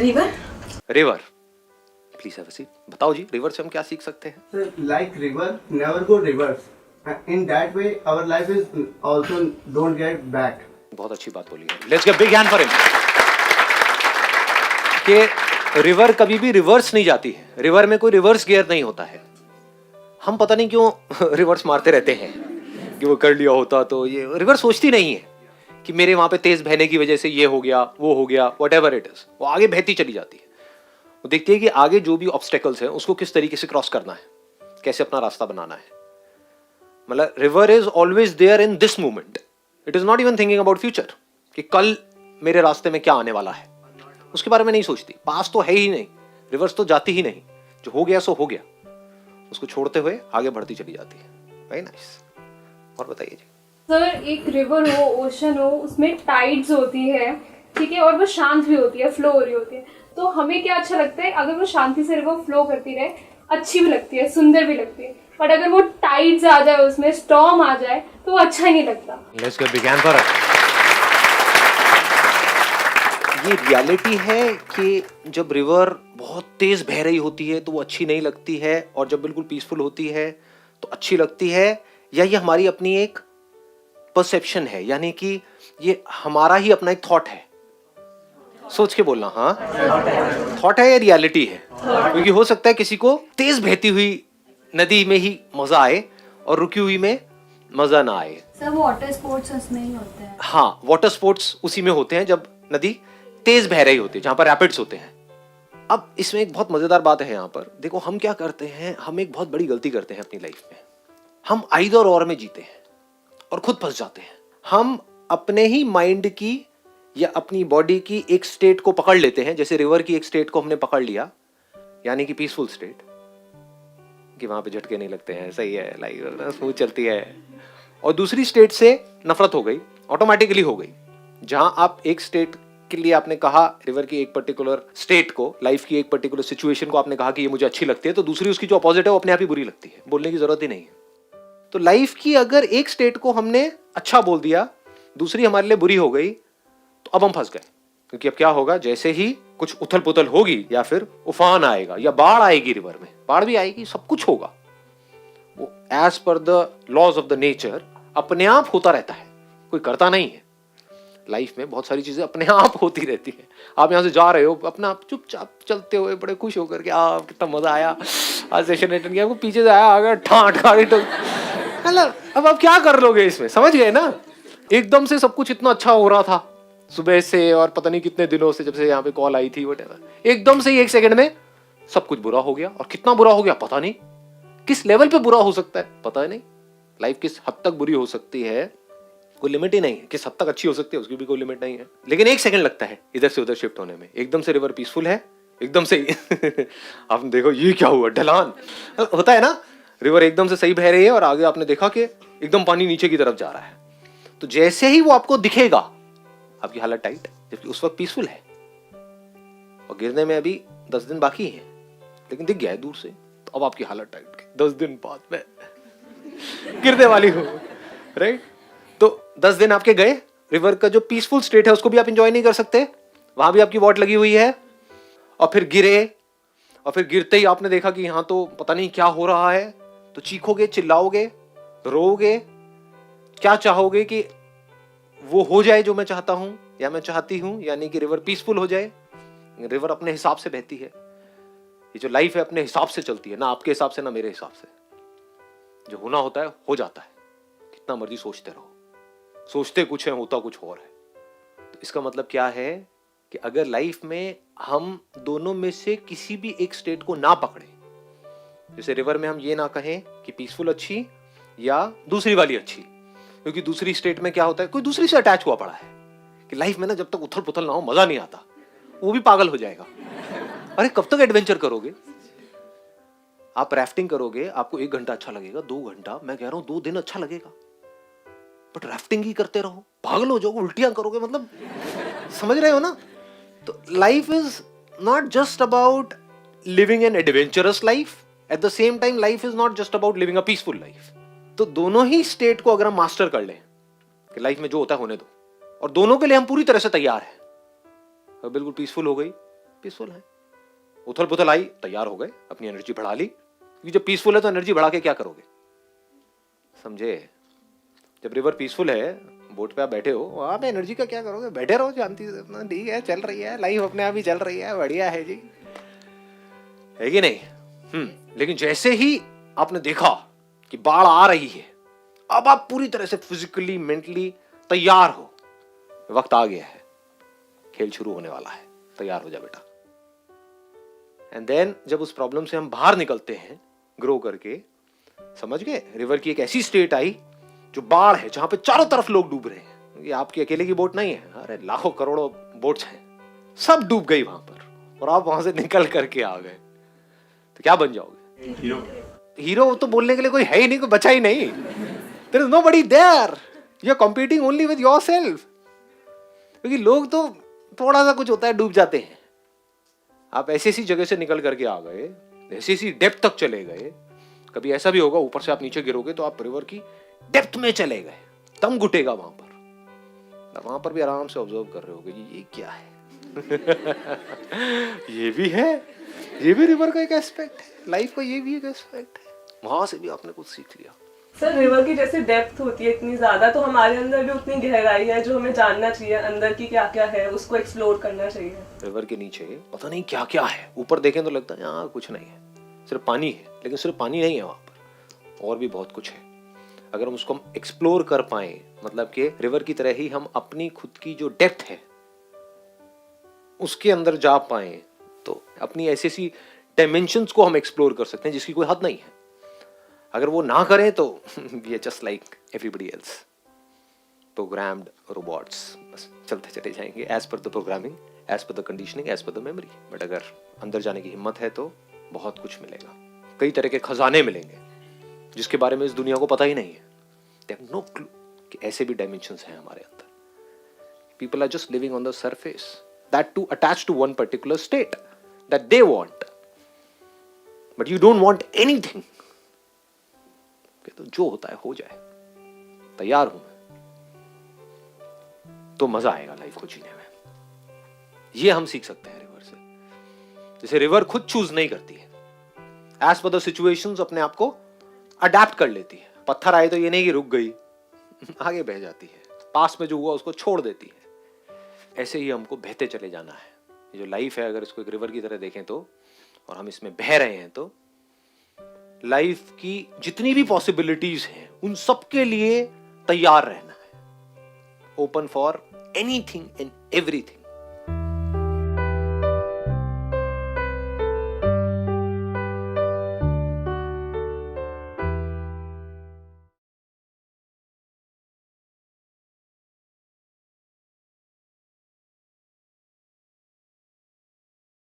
River. River, please have a seat. बताओ जी, river से हम क्या सीख सकते हैं? Sir, like river, never go reverse. In that way, our life is also don't get back. बहुत अच्छी बात बोली है। Let's get big hand for him. कि रिवर कभी भी रिवर्स नहीं जाती है, रिवर में कोई रिवर्स गियर नहीं होता है। हम पता नहीं क्यों रिवर्स मारते रहते हैं कि वो कर लिया होता तो ये। रिवर सोचती नहीं है कि मेरे वहां पे तेज बहने की वजह से ये हो गया, वो हो गया, व्हाटएवर इट इज। वो आगे बहती चली जाती है। वो देखती है कि आगे जो भी ऑब्स्टेकल्स हैं उसको किस तरीके से क्रॉस करना है, कैसे अपना रास्ता बनाना है। मतलब river is always there in this moment. It is not even thinking about future कि कल मेरे रास्ते में क्या आने वाला है, उसके बारे में नहीं सोचती। पास तो है ही नहीं, रिवर्स तो जाती ही नहीं। जो हो गया सो हो गया, उसको छोड़ते हुए आगे बढ़ती चली जाती है। Very nice. और बताइए जी। सर, एक रिवर हो, ओशन हो, उसमें टाइड्स होती है, ठीक है, और वो शांत भी होती है, फ्लो हो रही होती है, तो हमें क्या अच्छा लगता है? अगर वो शांति से रिवर फ्लो करती रहे, अच्छी भी लगती है, सुंदर भी लगती है। बट अगर वो टाइड्स आ जाए, उसमें स्टॉर्म आ जाए, तो वो अच्छा ही नहीं लगता। Let's get big hand for it. ये रियलिटी है कि जब रिवर बहुत तेज बह रही होती है तो वो अच्छी नहीं लगती है, और जब बिल्कुल पीसफुल होती है तो अच्छी लगती है। या ये हमारी अपनी एक परसेप्शन है, यानी कि ये हमारा ही अपना एक थॉट है। सोच के बोलना, हाँ थॉट है या रियलिटी है? क्योंकि हो सकता है किसी को तेज बहती हुई नदी में ही मजा आए और रुकी हुई में मजा ना आए। सर, वाटर स्पोर्ट्स उसमें ही होते हैं। हाँ, वाटर स्पोर्ट्स उसी में होते हैं जब नदी तेज बह रही होती है, जहां पर रैपिड्स होते हैं। अब इसमें एक बहुत मजेदार बात है यहाँ पर। देखो हम क्या करते हैं, हम एक बहुत बड़ी गलती करते हैं अपनी लाइफ में। हम आइदर और में जीते हैं और खुद फंस जाते हैं। हम अपने ही माइंड की या अपनी बॉडी की एक स्टेट को पकड़ लेते हैं, जैसे रिवर की एक स्टेट को हमने पकड़ लिया, यानी कि पीसफुल स्टेट, कि वहां पे झटके नहीं लगते हैं, सही है, लाइफ स्मूथ चलती है। और दूसरी स्टेट से नफरत हो गई, ऑटोमेटिकली हो गई। जहां आप एक स्टेट के लिए आपने कहा, रिवर की एक पर्टिकुलर स्टेट को, लाइफ की एक पर्टिकुलर सिचुएशन को आपने कहा कि ये मुझे अच्छी लगती है, तो दूसरी उसकी जो अपोजिट है वो अपने आप ही बुरी लगती है, बोलने की जरूरत ही नहीं है। तो लाइफ की अगर एक स्टेट को हमने अच्छा बोल दिया, दूसरी हमारे लिए बुरी हो गई, तो अब हम फंस गए। क्योंकि अब क्या होगा, जैसे ही कुछ उथल पुथल होगी या फिर उफान आएगा या बाढ़ आएगी, रिवर में बाढ़ भी आएगी, सब कुछ होगा, वो as per the laws of the nature अपने आप होता रहता है, कोई करता नहीं है। लाइफ में बहुत सारी चीजें अपने आप होती रहती है। आप यहां से जा रहे हो, अपना आप चुपचाप चलते हुए बड़े खुश होकर के, कितना मजा आया, आज सेशन अटेंड किया, वो पीछे से आया, आ गया ठाट गाड़ी तो अब आप क्या कर लोगे इसमें, समझ गए ना? एकदम से सब कुछ इतना अच्छा हो रहा था सुबह से, और पता नहीं कितने दिनों से, जब से यहाँ पे कॉल आई थी, व्हाटएवर, एकदम से एक सेकंड में सब कुछ बुरा हो गया। और कितना बुरा हो गया पता नहीं, किस लेवल पे बुरा हो सकता है पता नहीं। लाइफ किस हद तक बुरी हो सकती है कोई लिमिट ही नहीं है, किस हद तक अच्छी हो सकती है उसकी भी कोई लिमिट नहीं है। लेकिन एक सेकंड लगता है इधर से उधर शिफ्ट होने में। एकदम से रिवर पीसफुल है, एकदम से आपने देखो ये क्या हुआ, ढलान होता है ना, रिवर एकदम से सही बह रही है और आगे आपने देखा कि एकदम पानी नीचे की तरफ जा रहा है। तो जैसे ही वो आपको दिखेगा, आपकी हालत टाइट, जबकि उस वक्त पीसफुल है और गिरने में अभी 10 दिन बाकी है, लेकिन दिख गया है दूर से, तो अब आपकी हालत टाइट, 10 दिन बाद में गिरने वाली हो, राइट? तो 10 दिन आपके गए, रिवर का जो पीसफुल स्टेट है उसको भी आप एंजॉय नहीं कर सकते, वहां भी आपकी वॉट लगी हुई है। और फिर गिरे, और फिर गिरते ही आपने देखा कि यहां तो पता नहीं क्या हो रहा है, तो चीखोगे, चिल्लाओगे, रोओगे, क्या चाहोगे कि वो हो जाए जो मैं चाहता हूं या मैं चाहती हूं, यानी कि रिवर पीसफुल हो जाए। रिवर अपने हिसाब से बहती है, ये जो लाइफ है अपने हिसाब से चलती है, ना आपके हिसाब से ना मेरे हिसाब से। जो होना होता है हो जाता है, कितना मर्जी सोचते रहो, सोचते कुछ है होता कुछ और है। तो इसका मतलब क्या है कि अगर लाइफ में हम दोनों में से किसी भी एक स्टेट को ना पकड़े, जैसे रिवर में हम ये ना कहें कि पीसफुल अच्छी या दूसरी वाली अच्छी, क्योंकि दूसरी स्टेट में क्या होता है, कोई दूसरी से अटैच हुआ पड़ा है कि लाइफ में ना जब तक उथल पुथल ना हो मजा नहीं आता, वो भी पागल हो जाएगा। अरे कब तक एडवेंचर करोगे? आप राफ्टिंग करोगे, आपको 1 घंटा अच्छा लगेगा, 2 घंटा, मैं कह रहा हूं 2 दिन अच्छा लगेगा, बट राफ्टिंग ही करते रहो, पागल हो जाओगे, उल्टियां करोगे, मतलब समझ रहे हो ना? तो life is not just about living an adventurous life, at the same time life is not just about living a peaceful life. तो दोनों ही स्टेट को अगर हम मास्टर कर लें कि लाइफ में जो होता है होने दो, और दोनों के लिए हम पूरी तरह से तैयार हैं, बिल्कुल पीसफुल हो गई, पीसफुल हैं। उथल पुथल आई, तैयार हो गए, अपनी एनर्जी बढ़ा ली, क्योंकि जब पीसफुल है तो एनर्जी बढ़ा के क्या करोगे, समझे। जब रिवर पीसफुल है, बोट पे आप बैठे हो, वहां पे एनर्जी का क्या करोगे, बैठे रहो शांति से, अपना ठीक है, चल रही है लाइफ, अपने आप ही चल रही है, बढ़िया है जी, है कि नहीं। लेकिन जैसे ही आपने देखा कि बाढ़ आ रही है, अब आप पूरी तरह से फिजिकली मेंटली तैयार हो, वक्त आ गया है, खेल शुरू होने वाला है, तैयार हो जा बेटा। एंड देन जब उस प्रॉब्लम से हम बाहर निकलते हैं ग्रो करके, समझ गए, रिवर की एक ऐसी स्टेट आई जो बाढ़ है, जहां पे चारों तरफ लोग डूब रहे हैं। ये आपकी अकेले की बोट नहीं है, अरे लाखों करोड़ों बोट्स हैं, सब डूब गई वहां पर, और आप वहां से निकल करके आ गए, तो क्या बन जाओगे, हीरो। तो बोलने के लिए कोई है ही नहीं, कोई बचा ही नहीं, there is nobody there, you are competing only with yourself. क्योंकि लोग तो थोड़ा सा कुछ होता है डूब जाते हैं, आप ऐसी ऐसी जगह से निकल करके आ गए, ऐसी ऐसी डेप्थ तक चले गए। कभी ऐसा भी होगा ऊपर से आप नीचे गिरोगे तो आप रिवर की डेप्थ में चले गए, दम घुटेगा वहां पर, वहां पर भी आराम से ऑब्जर्व कर रहे होगे ये क्या है। ये भी है, ये भी रिवर का एक एस्पेक्ट है, लाइफ का ये भी एक एस्पेक्ट है, वहां से भी आपने कुछ सीख लिया। सर रिवर की जैसे डेप्थ होती है इतनी ज्यादा, तो हमारे अंदर भी उतनी गहराई है जो हमें जानना चाहिए, अंदर की क्या क्या है उसको एक्सप्लोर करना चाहिए। रिवर के नीचे पता नहीं क्या क्या है, ऊपर देखें तो लगता है यहाँ कुछ नहीं है, सिर्फ पानी है, लेकिन सिर्फ पानी नहीं है, वहां पर और भी बहुत कुछ है। अगर हम उसको एक्सप्लोर कर पाए, मतलब कि रिवर की तरह ही हम अपनी खुद की जो डेप्थ है उसके अंदर जा पाए, तो अपनी ऐसी ऐसी डायमेंशंस को हम एक्सप्लोर कर सकते हैं जिसकी कोई हद नहीं है। अगर वो ना करें तो we are just like everybody else, programmed robots, बस चलते चले जाएंगे as per the programming, as per the conditioning, as per the memory. But अगर अंदर जाने की हिम्मत है तो बहुत कुछ मिलेगा, कई तरह के खजाने मिलेंगे जिसके बारे में इस दुनिया को पता ही नहीं है। दे हैव नो क्लू कि ऐसे भी डायमेंशंस हैं हमारे अंदर। People are just living on the surface, that too attach to one particular state that they want, but you don't want anything. तो जो होता है हो जाए, तैयार हूं मैं, तो मजा आएगा लाइफ को जीने में। ये हम सीख सकते हैं रिवर से। जैसे रिवर खुद चूज नहीं करती है, एज पर द सिचुएशंस अपने आप को अडेप्ट कर लेती है। पत्थर आए तो ये नहीं कि रुक गई, आगे बह जाती है, पास में जो हुआ उसको छोड़ देती है। ऐसे ही हमको बहते चले जाना है। ये जो लाइफ है, अगर इसको एक रिवर की तरह देखें तो, और हम इसमें बह रहे हैं, तो लाइफ की जितनी भी पॉसिबिलिटीज हैं उन सब के लिए तैयार रहना है, open for anything and everything.